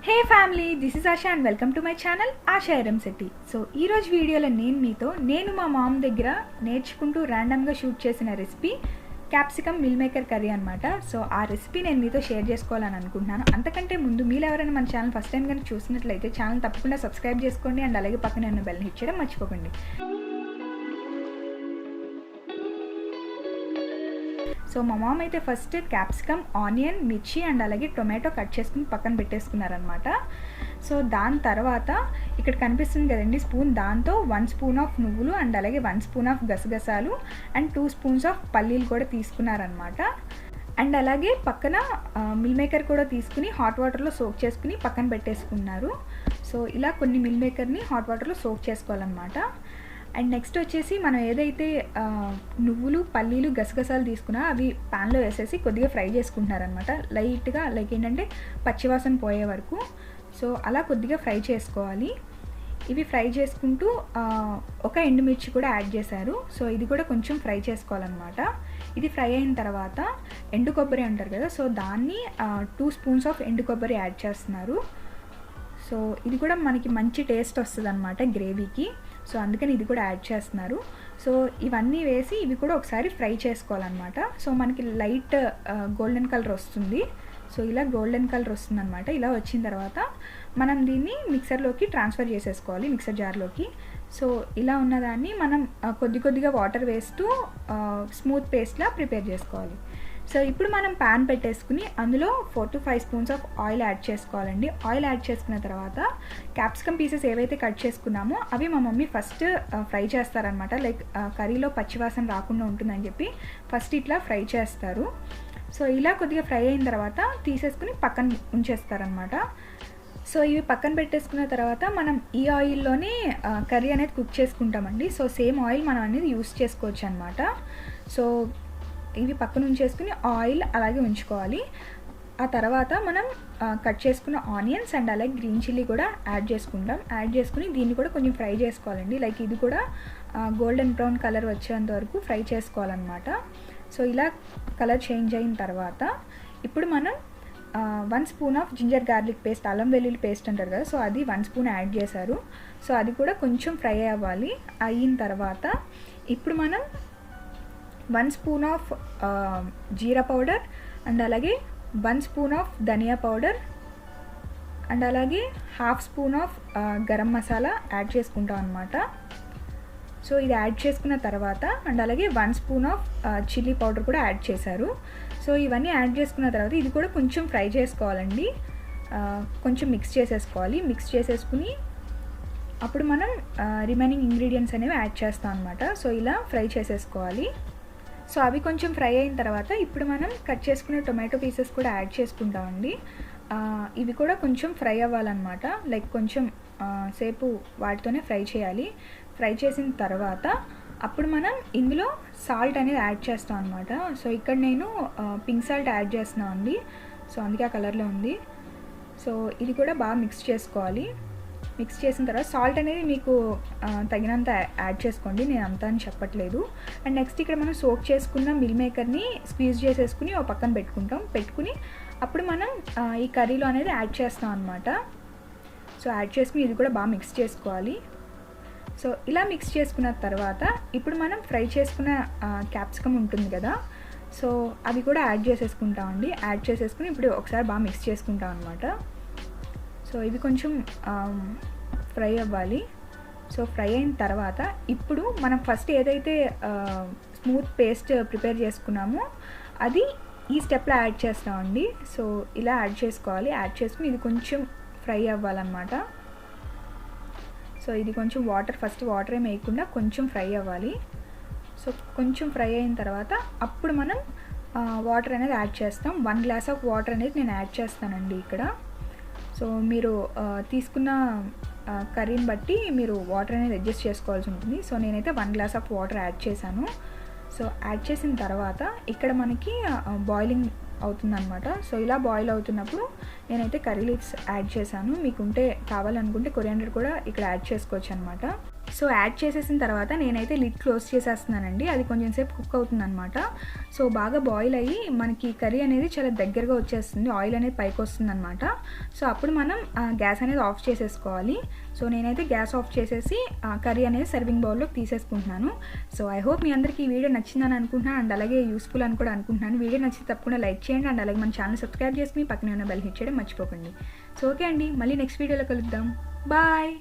Hey family, this is ASHA and welcome to my channel ashayarramsetti. So ఈరోజు వీడియోలో నేను మా మామ్ దగ్గర నేర్చుకుంటూ ర్యాండమ్గా షూట్ చేసిన recipe capsicum meal maker curry అనమాట. సో ఆ రెసిపీ నేను మీతో షేర్ చేసుకోవాలని అనుకుంటున్నాను. అంతకంటే ముందు మీరు ఎవరైనా మన ఛానల్ ఫస్ట్ టైం కనుక చూసినట్లయితే ఛానల్ తప్పకుండా సబ్స్క్రైబ్ చేసుకోండి అండ్ అలాగే పక్కనే ఉన్న బెల్ హిట్ చేయడం మర్చిపోకండి. సో మా మామ్ అయితే ఫస్ట్ క్యాప్సికమ్, ఆనియన్, మిర్చి అండ్ అలాగే టొమాటో కట్ చేసుకుని పక్కన పెట్టేసుకున్నారనమాట. సో దాని తర్వాత ఇక్కడ కనిపిస్తుంది కదండి స్పూన్, దాంతో 1 స్పూన్ ఆఫ్ నువ్వులు అండ్ అలాగే 1 స్పూన్ ఆఫ్ గసగసాలు అండ్ 2 స్పూన్స్ ఆఫ్ పల్లీలు కూడా తీసుకున్నారనమాట. అండ్ అలాగే పక్కన మిల్ మేకర్ కూడా తీసుకుని హాట్ వాటర్లో సోక్ చేసుకుని పక్కన పెట్టేసుకున్నారు. సో ఇలా కొన్ని మిల్ మేకర్ని హాట్ వాటర్లో సోక్ చేసుకోవాలన్నమాట. అండ్ నెక్స్ట్ వచ్చేసి మనం ఏదైతే నువ్వులు, పల్లీలు, గసగసాలు తీసుకున్నా అవి ప్యాన్లో వేసేసి కొద్దిగా ఫ్రై చేసుకుంటున్నారనమాట. లైట్గా లైక్ ఏంటంటే పచ్చివాసన పోయే వరకు. సో అలా కొద్దిగా ఫ్రై చేసుకోవాలి. ఇవి ఫ్రై చేసుకుంటూ ఒక ఎండుమిర్చి కూడా యాడ్ చేశారు. సో ఇది కూడా కొంచెం ఫ్రై చేసుకోవాలన్నమాట. ఇది ఫ్రై అయిన తర్వాత ఎండు కొబ్బరి అంటారు కదా, సో దాన్ని 2 స్పూన్స్ ఆఫ్ ఎండు కొబ్బరి యాడ్ చేస్తున్నారు. సో ఇది కూడా మనకి మంచి టేస్ట్ వస్తుంది అనమాట గ్రేవీకి. సో అందుకని ఇది కూడా యాడ్ చేస్తున్నారు. సో ఇవన్నీ వేసి ఇవి కూడా ఒకసారి ఫ్రై చేసుకోవాలన్నమాట. సో మనకి లైట్ గోల్డెన్ కలర్ వస్తుంది. సో ఇలా గోల్డెన్ కలర్ వస్తుంది అనమాట. ఇలా వచ్చిన తర్వాత మనం దీన్ని మిక్సర్లోకి ట్రాన్స్ఫర్ చేసేసుకోవాలి, మిక్సర్ జార్లోకి. సో ఇలా ఉన్నదాన్ని మనం కొద్దిగా వాటర్ వేస్తూ స్మూత్ పేస్ట్లా ప్రిపేర్ చేసుకోవాలి. సో ఇప్పుడు మనం ప్యాన్ పెట్టేసుకుని అందులో 4 to 5 spoons of oil add చేసుకోవాలండి. ఆయిల్ యాడ్ చేసుకున్న తర్వాత క్యాప్సికమ్ పీసెస్ ఏవైతే కట్ చేసుకున్నామో అవి మా మమ్మీ ఫస్ట్ ఫ్రై చేస్తారనమాట. లైక్ కర్రీలో పచ్చివాసన రాకుండా ఉంటుందని చెప్పి ఫస్ట్ ఇట్లా ఫ్రై చేస్తారు. సో ఇలా కొద్దిగా ఫ్రై అయిన తర్వాత తీసేసుకుని పక్కన ఉంచేస్తారనమాట. సో ఇవి పక్కన పెట్టేసుకున్న తర్వాత మనం ఈ ఆయిల్లోనే కర్రీ అనేది కుక్ చేసుకుంటామండి. సో సేమ్ ఆయిల్ మనం అనేది యూస్ చేసుకోవచ్చు అనమాట. సో ఇవి పక్కన ఉంచేసుకుని ఆయిల్ అలాగే ఉంచుకోవాలి. ఆ తర్వాత మనం కట్ చేసుకున్న ఆనియన్స్ అండ్ అలాగే గ్రీన్ చిల్లీ కూడా యాడ్ చేసుకుంటాం. యాడ్ చేసుకుని దీన్ని కూడా కొంచెం ఫ్రై చేసుకోవాలండి. లైక్ ఇది కూడా గోల్డెన్ బ్రౌన్ కలర్ వచ్చేంత వరకు ఫ్రై చేసుకోవాలన్నమాట. సో ఇలా కలర్ చేంజ్ అయిన తర్వాత ఇప్పుడు మనం 1 spoon of ginger garlic paste, అల్లం వెల్లుల్లి పేస్ట్ అంటారు కదా, సో అది 1 స్పూన్ యాడ్ చేశారు. సో అది కూడా కొంచెం ఫ్రై అవ్వాలి. అయిన తర్వాత ఇప్పుడు మనం 1 spoon of jeera powder and అలాగే 1 spoon of dhania powder and అలాగే 1/2 spoon of garam masala add చేసుకుంటాం అనమాట. సో ఇది యాడ్ చేసుకున్న తర్వాత అండ్ అలాగే 1 స్పూన్ ఆఫ్ చిల్లీ పౌడర్ కూడా యాడ్ చేశారు. సో ఇవన్నీ యాడ్ చేసుకున్న తర్వాత ఇది కూడా కొంచెం ఫ్రై చేసుకోవాలండి. కొంచెం మిక్స్ చేసేసుకోవాలి. మిక్స్ చేసేసుకుని అప్పుడు మనం రిమైనింగ్ ఇంగ్రీడియంట్స్ అనేవి యాడ్ చేస్తాం అనమాట. సో ఇలా ఫ్రై చేసేసుకోవాలి. సో అవి కొంచెం ఫ్రై అయిన తర్వాత ఇప్పుడు మనం కట్ చేసుకునే టొమాటో పీసెస్ కూడా యాడ్ చేసుకుంటామండి. ఇవి కూడా కొంచెం ఫ్రై అవ్వాలన్నమాట. లైక్ కొంచెం సేపు వాటితోనే ఫ్రై చేయాలి. ఫ్రై చేసిన తర్వాత అప్పుడు మనం ఇందులో సాల్ట్ అనేది యాడ్ చేస్తాం అనమాట. సో ఇక్కడ నేను పింక్ సాల్ట్ యాడ్ చేస్తున్నాను అండి. సో అందుకే ఆ కలర్లో ఉంది. సో ఇది కూడా బాగా మిక్స్ చేసుకోవాలి. మిక్స్ చేసిన తర్వాత సాల్ట్ అనేది మీకు తగినంత యాడ్ చేసుకోండి, నేను అంతా అని చెప్పట్లేదు. అండ్ నెక్స్ట్ ఇక్కడ మనం సోక్ చేసుకున్న మిల్ మేకర్ని స్క్వీజ్ చేసేసుకుని ఒక పక్కన పెట్టుకుని అప్పుడు మనం ఈ కర్రీలో అనేది యాడ్ చేస్తాం అనమాట. సో యాడ్ చేసుకుని ఇది కూడా బాగా మిక్స్ చేసుకోవాలి. సో ఇలా మిక్స్ చేసుకున్న తర్వాత ఇప్పుడు మనం ఫ్రై చేసుకున్న క్యాప్సికమ్ ఉంటుంది కదా, సో అవి కూడా యాడ్ చేసేసుకుంటామండి. యాడ్ చేసేసుకుని ఇప్పుడు ఒకసారి బాగా మిక్స్ చేసుకుంటాం అనమాట. సో ఇవి కొంచెం ఫ్రై అవ్వాలి. సో ఫ్రై అయిన తర్వాత ఇప్పుడు మనం ఫస్ట్ ఏదైతే స్మూత్ పేస్ట్ ప్రిపేర్ చేసుకున్నామో అది ఈ స్టెప్లో యాడ్ చేస్తామండి. సో ఇలా యాడ్ చేసుకోవాలి. యాడ్ చేసుకుని ఇది కొంచెం ఫ్రై అవ్వాలన్నమాట. సో ఇది కొంచెం ఫస్ట్ వాటర్ ఏమి వేయకుండా కొంచెం ఫ్రై అవ్వాలి. సో కొంచెం ఫ్రై అయిన తర్వాత అప్పుడు మనం వాటర్ అనేది యాడ్ చేస్తాం. 1 గ్లాస్ ఆఫ్ వాటర్ అనేది నేను యాడ్ చేస్తానండి ఇక్కడ. సో మీరు తీసుకున్న కర్రీని బట్టి మీరు వాటర్ అనేది అడ్జస్ట్ చేసుకోవాల్సి ఉంటుంది. సో నేనైతే 1 గ్లాస్ ఆఫ్ వాటర్ యాడ్ చేశాను. సో యాడ్ చేసిన తర్వాత ఇక్కడ మనకి బాయిలింగ్ అవుతుందన్నమాట. సో ఇలా బాయిల్ అవుతున్నప్పుడు నేనైతే కర్రీ లీవ్స్ యాడ్ చేశాను. మీకుంటే కావాలనుకుంటే కొరియాండర్ కూడా ఇక్కడ యాడ్ చేసుకోవచ్చు అనమాట. సో యాడ్ చేసేసిన తర్వాత నేనైతే లిడ్ క్లోజ్ చేసేస్తున్నానండి. అది కొంచెం సేపు కుక్ అవుతుందన్నమాట. సో బాగా బాయిల్ అయ్యి మనకి కర్రీ అనేది చాలా దగ్గరగా వచ్చేస్తుంది, ఆయిల్ అనేది పైకి వస్తుందన్నమాట. సో అప్పుడు మనం గ్యాస్ అనేది ఆఫ్ చేసేసుకోవాలి. సో నేనైతే గ్యాస్ ఆఫ్ చేసేసి కర్రీ అనేది సర్వింగ్ బౌల్లోకి తీసేసుకుంటున్నాను. సో ఐ హోప్ మీ అందరికీ ఈ వీడియో నచ్చిందని అనుకుంటున్నాను అండ్ అలాగే యూస్ఫుల్ అని కూడా అనుకుంటున్నాను. వీడియో నచ్చితే తప్పకుండా లైక్ చేయండి అండ్ అలాగే మన ఛానల్ సబ్స్క్రైబ్ చేసుకుని పక్కనే ఉన్న బెల్ హిట్ చేయడం మర్చిపోకండి. సో ఓకే అండి, మళ్ళీ నెక్స్ట్ వీడియోలో కలుద్దాం. బాయ్.